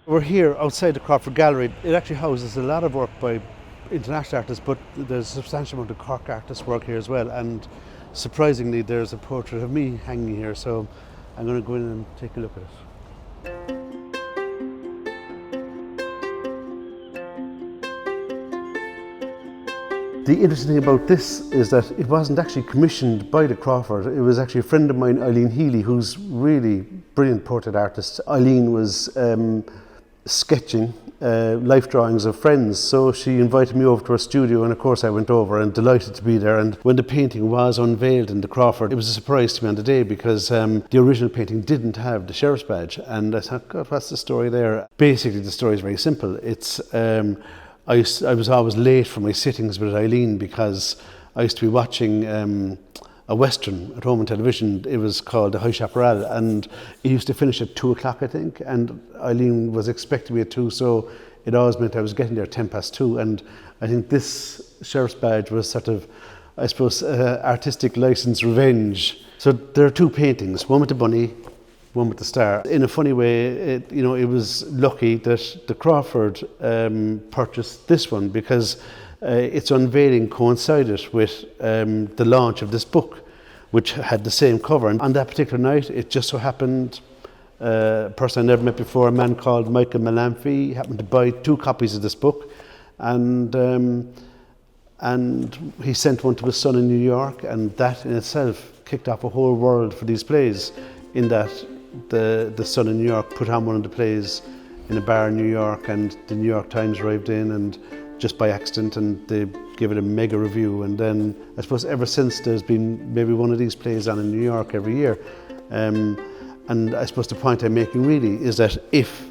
We're here outside the Crawford Gallery. It actually houses a lot of work by international artists, but there's a substantial amount of Cork artists work here as well. And surprisingly, there's a portrait of me hanging here, so I'm going to go in and take a look at it. The interesting thing about this is that it wasn't actually commissioned by the Crawford. It was actually a friend of mine, Eileen Healy, who's really brilliant portrait artist. Eileen was sketching life drawings of friends, so she invited me over to her studio, and of course I went over and delighted to be there. And when the painting was unveiled in the Crawford, it was a surprise to me on the day, because the original painting didn't have the sheriff's badge, and I thought, God, what's the story there? Basically the story is very simple. It's I was always late for my sittings with Eileen because I used to be watching a Western at home on television. It was called The High Chaparral, and it used to finish at 2 o'clock, I think, and Eileen was expecting me at 2, so it always meant I was getting there at 2:10, and I think this sheriff's badge was sort of, I suppose, artistic license revenge. So there are 2 paintings, one with the bunny, one with the star. In a funny way, it was lucky that the Crawford purchased this one, because its unveiling coincided with the launch of this book, which had the same cover. And on that particular night, it just so happened, a person I never met before, a man called Michael Malamphy, happened to buy 2 copies of this book, and he sent one to his son in New York, and that in itself kicked off a whole world for these plays, in that the son in New York put on one of the plays in a bar in New York, and the New York Times arrived in, and just by accident, and they gave it a mega review. And then I suppose ever since there's been maybe one of these plays on in New York every year. And I suppose the point I'm making really is that if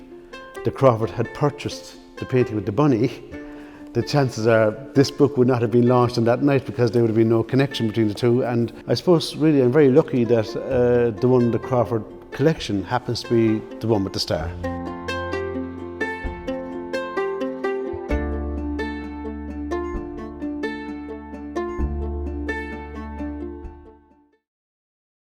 the Crawford had purchased the painting with the bunny, the chances are this book would not have been launched on that night, because there would have been no connection between the 2. And I suppose really I'm very lucky that the one in the Crawford collection happens to be the one with the star.